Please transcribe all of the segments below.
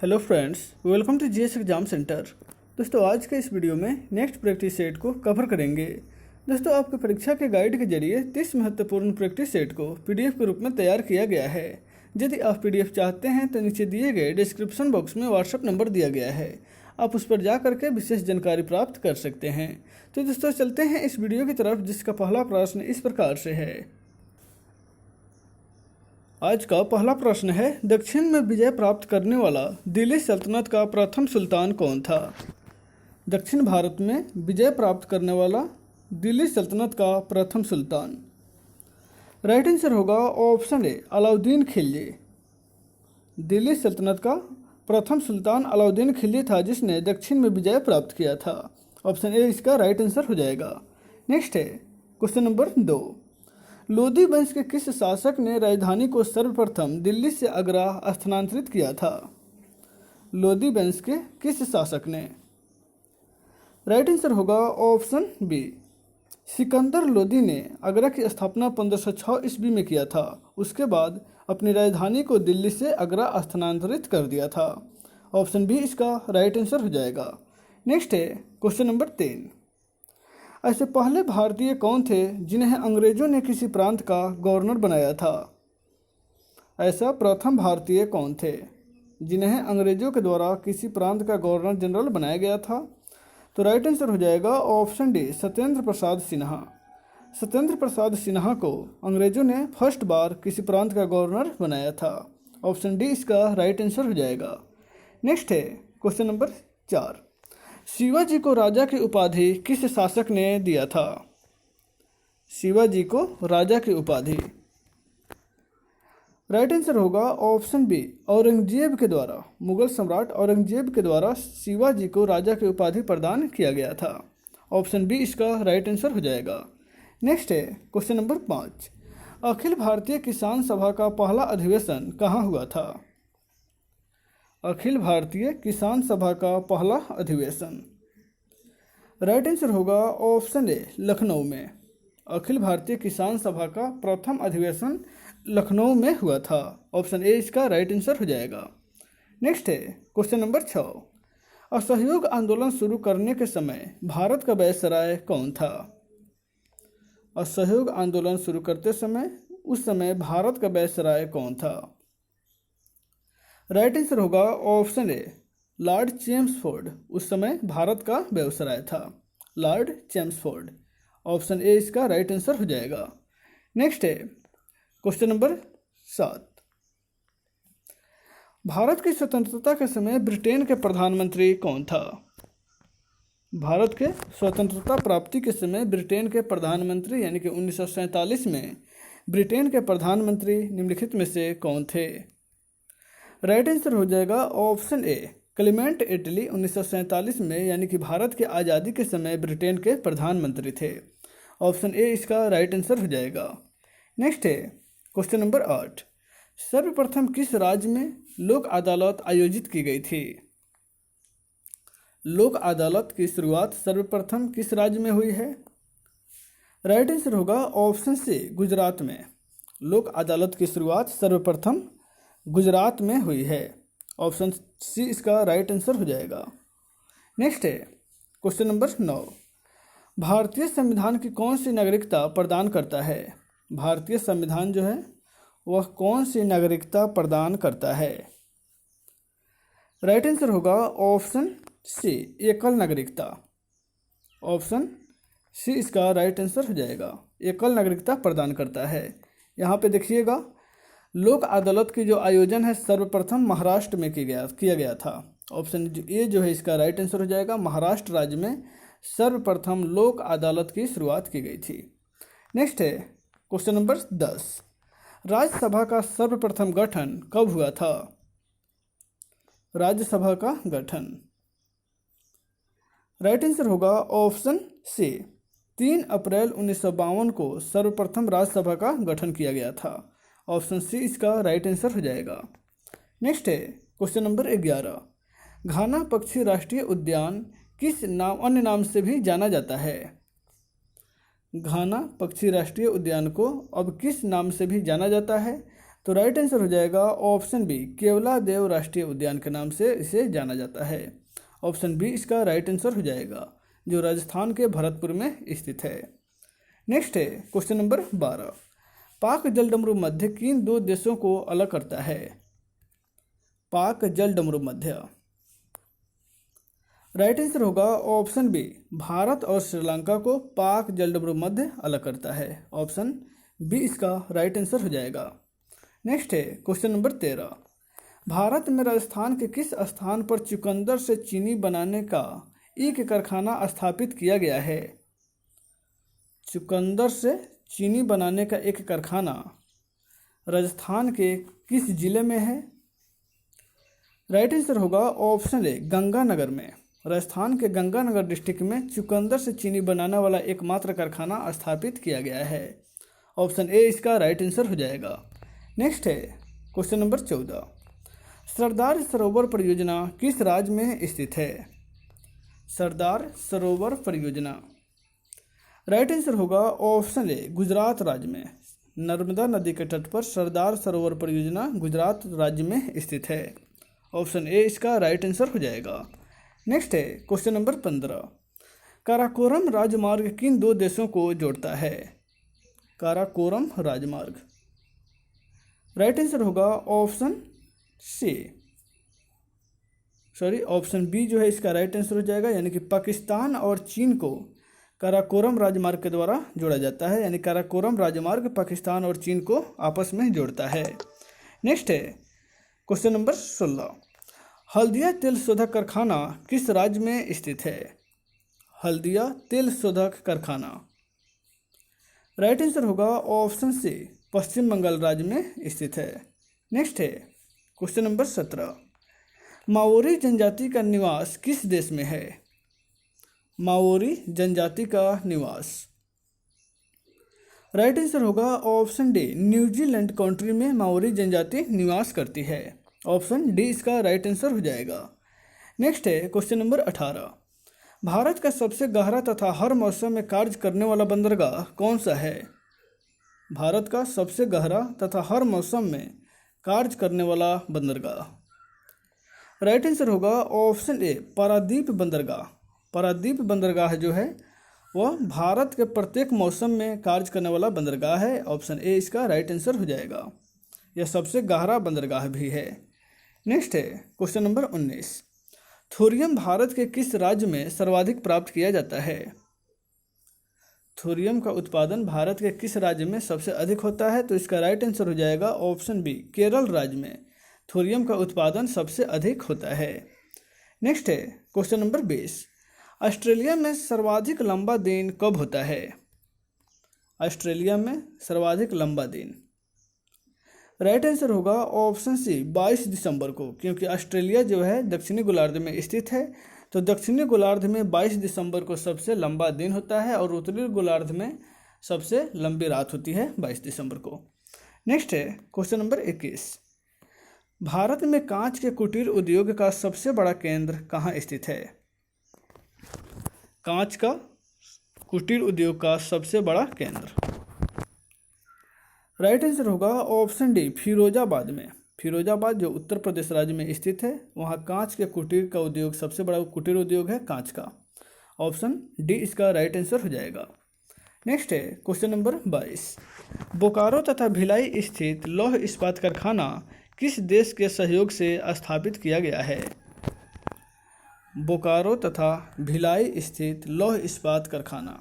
Hello friends, welcome to GS exam centre. दोस्तों, आज के इस वीडियो में नेक्स्ट प्रैक्टिस सेट को कवर करेंगे। दोस्तों, आपकी परीक्षा के गाइड के जरिए 30 महत्वपूर्ण प्रैक्टिस सेट को पीडीएफ के रूप में तैयार किया गया है। यदि आप पीडीएफ चाहते हैं तो नीचे दिए गए डिस्क्रिप्शन बॉक्स में व्हाट्सएप नंबर दिया गया है, आप उस पर जा करके विशेष जानकारी प्राप्त कर सकते हैं। तो दोस्तों, चलते हैं इस वीडियो की तरफ, जिसका पहला प्रश्न इस प्रकार से है। आज का पहला प्रश्न है, दक्षिण में विजय प्राप्त करने वाला दिल्ली सल्तनत का प्रथम सुल्तान कौन था? दक्षिण भारत में विजय प्राप्त करने वाला दिल्ली सल्तनत का प्रथम सुल्तान। राइट आंसर होगा ऑप्शन ए, अलाउद्दीन खिलजी। दिल्ली सल्तनत का प्रथम सुल्तान अलाउद्दीन खिलजी था, जिसने दक्षिण में विजय प्राप्त किया था। ऑप्शन ए इसका राइट आंसर हो जाएगा। नेक्स्ट है क्वेश्चन नंबर 2। लोधी वंश के किस शासक ने राजधानी को सर्वप्रथम दिल्ली से आगरा स्थानांतरित किया था? लोधी वंश के किस शासक ने? राइट आंसर होगा ऑप्शन बी, सिकंदर लोधी ने आगरा की स्थापना 1506 ईस्वी में किया था। उसके बाद अपनी राजधानी को दिल्ली से आगरा स्थानांतरित कर दिया था। ऑप्शन बी इसका राइट आंसर हो जाएगा। नेक्स्ट है क्वेश्चन नंबर 3। ऐसे पहले भारतीय कौन थे जिन्हें अंग्रेजों ने किसी प्रांत का गवर्नर बनाया था? ऐसा प्रथम भारतीय कौन थे जिन्हें अंग्रेजों के द्वारा किसी प्रांत का गवर्नर जनरल बनाया गया था? तो राइट आंसर हो जाएगा ऑप्शन डी, सत्येंद्र प्रसाद सिन्हा। सत्येंद्र प्रसाद सिन्हा को अंग्रेजों ने फर्स्ट बार किसी प्रांत का गवर्नर बनाया था। ऑप्शन डी इसका राइट आंसर हो जाएगा। नेक्स्ट है क्वेश्चन नंबर 4। शिवाजी को राजा की उपाधि किस शासक ने दिया था? शिवाजी को राजा की उपाधि। राइट आंसर होगा ऑप्शन बी, औरंगजेब के द्वारा। मुगल सम्राट औरंगजेब के द्वारा शिवाजी को राजा की उपाधि प्रदान किया गया था। ऑप्शन बी इसका राइट आंसर हो जाएगा। नेक्स्ट है क्वेश्चन नंबर 5। अखिल भारतीय किसान सभा का पहला अधिवेशन कहाँ हुआ था? अखिल भारतीय किसान सभा का पहला अधिवेशन। राइट आंसर होगा ऑप्शन ए, लखनऊ में। अखिल भारतीय किसान सभा का प्रथम अधिवेशन लखनऊ में हुआ था। ऑप्शन ए इसका राइट आंसर हो जाएगा। नेक्स्ट है क्वेश्चन नंबर 6। असहयोग आंदोलन शुरू करने के समय भारत का वायसराय कौन था? असहयोग आंदोलन शुरू करते समय उस समय भारत का वायसराय कौन था? राइट आंसर होगा ऑप्शन ए, लॉर्ड चेम्सफोर्ड। उस समय भारत का वायसराय था लॉर्ड चेम्सफोर्ड। ऑप्शन ए इसका राइट आंसर हो जाएगा। नेक्स्ट है क्वेश्चन नंबर 7। भारत की स्वतंत्रता के समय ब्रिटेन के प्रधानमंत्री कौन था? भारत के स्वतंत्रता प्राप्ति के समय ब्रिटेन के प्रधानमंत्री यानी कि 1947 में ब्रिटेन के प्रधानमंत्री निम्नलिखित में से कौन थे? राइट आंसर हो जाएगा ऑप्शन ए, क्लेमेंट एटली। 1947 में यानी कि भारत की आज़ादी के समय ब्रिटेन के प्रधानमंत्री थे। ऑप्शन ए इसका राइट आंसर हो जाएगा। नेक्स्ट है क्वेश्चन नंबर 8। सर्वप्रथम किस राज्य में लोक अदालत आयोजित की गई थी? लोक अदालत की शुरुआत सर्वप्रथम किस राज्य में हुई है? राइट आंसर होगा ऑप्शन सी, गुजरात में। लोक अदालत की शुरुआत सर्वप्रथम गुजरात में हुई है। ऑप्शन सी इसका राइट आंसर हो जाएगा। नेक्स्ट है क्वेश्चन नंबर 9। भारतीय संविधान की कौन सी नागरिकता प्रदान करता है? भारतीय संविधान जो है वह कौन सी नागरिकता प्रदान करता है? राइट आंसर होगा ऑप्शन सी, एकल नागरिकता। ऑप्शन सी इसका राइट आंसर हो जाएगा। एकल नागरिकता प्रदान करता है। यहाँ पे देखिएगा, लोक अदालत की जो आयोजन है सर्वप्रथम महाराष्ट्र में किया गया था। ऑप्शन ए जो है इसका राइट आंसर हो जाएगा। महाराष्ट्र राज्य में सर्वप्रथम लोक अदालत की शुरुआत की गई थी। नेक्स्ट है क्वेश्चन नंबर 10। राज्यसभा का सर्वप्रथम गठन कब हुआ था? राज्यसभा का गठन। राइट आंसर होगा ऑप्शन सी, 3 अप्रैल 1952 को सर्वप्रथम राज्यसभा का गठन किया गया था। ऑप्शन सी इसका राइट आंसर हो जाएगा। नेक्स्ट है क्वेश्चन नंबर 11। घाना पक्षी राष्ट्रीय उद्यान किस अन्य नाम से भी जाना जाता है? घाना पक्षी राष्ट्रीय उद्यान को अब किस नाम से भी जाना जाता है? तो राइट आंसर हो जाएगा ऑप्शन बी, केवलादेव राष्ट्रीय उद्यान के नाम से इसे जाना जाता है। ऑप्शन बी इसका राइट आंसर हो जाएगा, जो राजस्थान के भरतपुर में स्थित है। नेक्स्ट है क्वेश्चन नंबर 12, पाक जलडमरू मध्य किन दो देशों को अलग करता है? पाक जलडमरू मध्य। राइट आंसर होगा ऑप्शन बी, भारत और श्रीलंका को पाक जलडमरू मध्य अलग करता है। ऑप्शन बी इसका राइट आंसर हो जाएगा। नेक्स्ट है क्वेश्चन नंबर 13, भारत में राजस्थान के किस स्थान पर चुकंदर से चीनी बनाने का एक कारखाना स्थापित किया गया है? चुकंदर से चीनी बनाने का एक कारखाना राजस्थान के किस जिले में है? राइट आंसर होगा ऑप्शन ए, गंगानगर में। राजस्थान के गंगानगर डिस्ट्रिक्ट में चुकंदर से चीनी बनाने वाला एकमात्र कारखाना स्थापित किया गया है। ऑप्शन ए इसका राइट आंसर हो जाएगा। नेक्स्ट है क्वेश्चन नंबर 14, सरदार सरोवर परियोजना किस राज्य में स्थित है? सरदार सरोवर परियोजना। राइट आंसर होगा ऑप्शन ए, गुजरात राज्य में। नर्मदा नदी के तट पर सरदार सरोवर परियोजना गुजरात राज्य में स्थित है। ऑप्शन ए इसका राइट आंसर हो जाएगा। नेक्स्ट है क्वेश्चन नंबर 15, काराकोरम राजमार्ग किन दो देशों को जोड़ता है? काराकोरम राजमार्ग। राइट आंसर होगा ऑप्शन ऑप्शन बी जो है इसका राइट आंसर हो जाएगा, यानी कि पाकिस्तान और चीन को काराकोरम राजमार्ग के द्वारा जोड़ा जाता है, यानी काराकोरम राजमार्ग पाकिस्तान और चीन को आपस में जोड़ता है। नेक्स्ट है क्वेश्चन नंबर 16, हल्दिया तेल शोधक कारखाना किस राज्य में स्थित है? हल्दिया तेल शोधक कारखाना। राइट आंसर होगा ऑप्शन सी, पश्चिम बंगाल राज्य में स्थित है। नेक्स्ट है क्वेश्चन नंबर 17, माओरी जनजाति का निवास किस देश में है? माओरी जनजाति का निवास। राइट आंसर होगा ऑप्शन डी, न्यूजीलैंड कंट्री में माओरी जनजाति निवास करती है। ऑप्शन डी इसका राइट आंसर हो जाएगा। नेक्स्ट है क्वेश्चन नंबर 18, भारत का सबसे गहरा तथा हर मौसम में कार्य करने वाला बंदरगाह कौन सा है? भारत का सबसे गहरा तथा हर मौसम में कार्य करने वाला बंदरगाह। राइट आंसर होगा ऑप्शन ए, पारादीप बंदरगाह। पारादीप बंदरगाह जो है वह भारत के प्रत्येक मौसम में कार्य करने वाला बंदरगाह है। ऑप्शन ए इसका राइट आंसर हो जाएगा। यह सबसे गहरा बंदरगाह भी है। नेक्स्ट है क्वेश्चन नंबर 19, थोरियम भारत के किस राज्य में सर्वाधिक प्राप्त किया जाता है? थोरियम का उत्पादन भारत के किस राज्य में सबसे अधिक होता है? तो इसका राइट आंसर हो जाएगा ऑप्शन बी, केरल राज्य में थोरियम का उत्पादन सबसे अधिक होता है। नेक्स्ट है क्वेश्चन नंबर 20, ऑस्ट्रेलिया में सर्वाधिक लंबा दिन कब होता है? ऑस्ट्रेलिया में सर्वाधिक लंबा दिन। राइट आंसर होगा ऑप्शन सी, 22 दिसंबर को, क्योंकि ऑस्ट्रेलिया जो है दक्षिणी गोलार्ध में स्थित है। तो दक्षिणी गोलार्ध में 22 दिसंबर को सबसे लंबा दिन होता है और उत्तरी गोलार्ध में सबसे लंबी रात होती है 22 दिसंबर को। नेक्स्ट है क्वेश्चन नंबर 21, भारत में कांच के कुटीर उद्योग का सबसे बड़ा केंद्र कहाँ स्थित है? कांच का कुटीर उद्योग का सबसे बड़ा केंद्र। राइट आंसर होगा ऑप्शन डी, फिरोजाबाद में। फिरोजाबाद जो उत्तर प्रदेश राज्य में स्थित है, वहाँ कांच के कुटीर का उद्योग सबसे बड़ा कुटीर उद्योग है कांच का। ऑप्शन डी इसका राइट आंसर हो जाएगा। नेक्स्ट है क्वेश्चन नंबर 22, बोकारो तथा भिलाई स्थित लौह इस्पात कारखाना किस देश के सहयोग से स्थापित किया गया है? बोकारो तथा भिलाई स्थित लौह इस्पात कारखाना।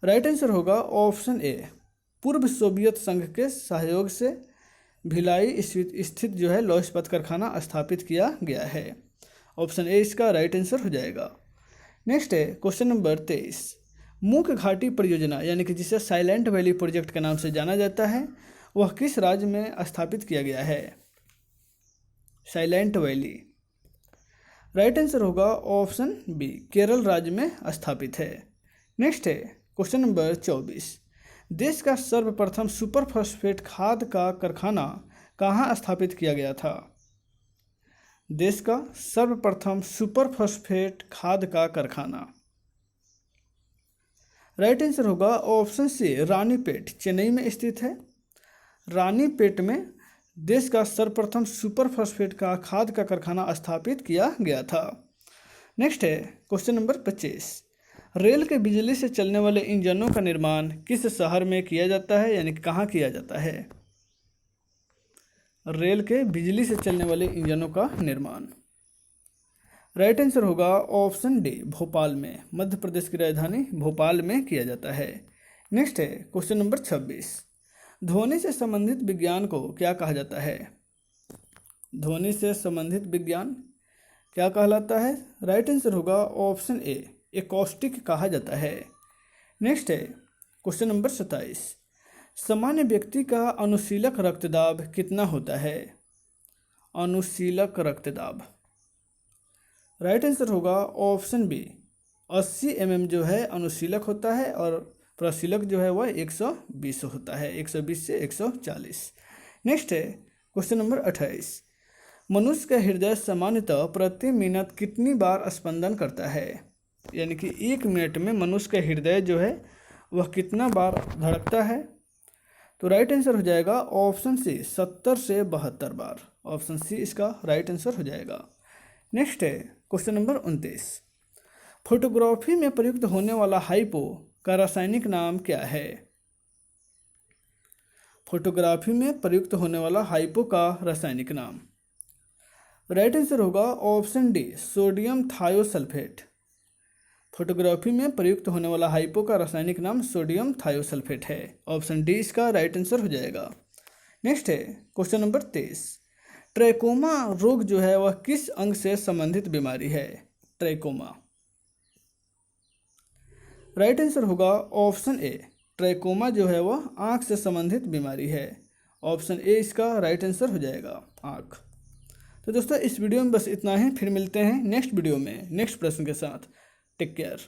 राइट आंसर होगा ऑप्शन ए, पूर्व सोवियत संघ के सहयोग से भिलाई स्थित जो है लौह इस्पात कारखाना स्थापित किया गया है। ऑप्शन ए इसका राइट आंसर हो जाएगा। नेक्स्ट है क्वेश्चन नंबर 23, मुख घाटी परियोजना यानी कि जिसे साइलेंट वैली प्रोजेक्ट के नाम से जाना जाता है, वह किस राज्य में स्थापित किया गया है? Silent valley. राइट आंसर होगा ऑप्शन बी, केरल राज्य में स्थापित है। नेक्स्ट है क्वेश्चन नंबर 24, देश का सर्वप्रथम सुपर फॉस्फेट खाद का कारखाना कहाँ स्थापित किया गया था? देश का सर्वप्रथम सुपर फॉस्फेट खाद का कारखाना। राइट आंसर होगा ऑप्शन सी, रानीपेट चेन्नई में स्थित है। रानीपेट में देश का सर्वप्रथम सुपर फॉस्फेट का खाद का कारखाना स्थापित किया गया था। नेक्स्ट है क्वेश्चन नंबर 25। रेल के बिजली से चलने वाले इंजनों का निर्माण किस शहर में किया जाता है, यानी कहाँ किया जाता है? रेल के बिजली से चलने वाले इंजनों का निर्माण, राइट आंसर होगा ऑप्शन डी, भोपाल में। मध्य प्रदेश की राजधानी भोपाल में किया जाता है। नेक्स्ट है क्वेश्चन नंबर 26। ध्वनि से संबंधित विज्ञान को क्या कहा जाता है? ध्वनि से संबंधित विज्ञान क्या कहलाता है? राइट आंसर होगा ऑप्शन ए, एकॉस्टिक कहा जाता है। नेक्स्ट है क्वेश्चन नंबर 27। सामान्य व्यक्ति का अनुशीलक रक्तदाब कितना होता है? अनुशीलक रक्तदाब, राइट आंसर होगा ऑप्शन बी, 80 mm जो है अनुशीलक होता है और प्रशीलक जो है वह 120 होता है, 120 से 140। नेक्स्ट है क्वेश्चन नंबर 28। मनुष्य का हृदय सामान्यतः प्रति मिनट कितनी बार स्पंदन करता है? यानी कि 1 मिनट में मनुष्य का हृदय जो है वह कितना बार धड़कता है? तो राइट आंसर हो जाएगा ऑप्शन सी, 70 से 72 बार। ऑप्शन सी इसका राइट आंसर हो जाएगा। नेक्स्ट है क्वेश्चन नंबर 29। फोटोग्राफी में प्रयुक्त होने वाला हाइपो का रासायनिक नाम क्या है? फोटोग्राफी में प्रयुक्त होने वाला हाइपो का रासायनिक नाम, राइट आंसर होगा option D, sodium thiosulphate. Photography में प्रयुक्त होने वाला हाइपो का रासायनिक नाम सोडियम थायोसल्फेट है। ऑप्शन डी इसका राइट आंसर हो जाएगा। नेक्स्ट है क्वेश्चन नंबर 23। ट्रैकोमा रोग जो है वह किस अंग से संबंधित बीमारी है? ट्रैकोमा, राइट आंसर होगा ऑप्शन ए, ट्रैकोमा जो है वह आँख से संबंधित बीमारी है। ऑप्शन ए इसका राइट आंसर हो जाएगा, आँख। तो दोस्तों इस वीडियो में बस इतना ही, फिर मिलते हैं नेक्स्ट वीडियो में नेक्स्ट प्रश्न के साथ। Take care.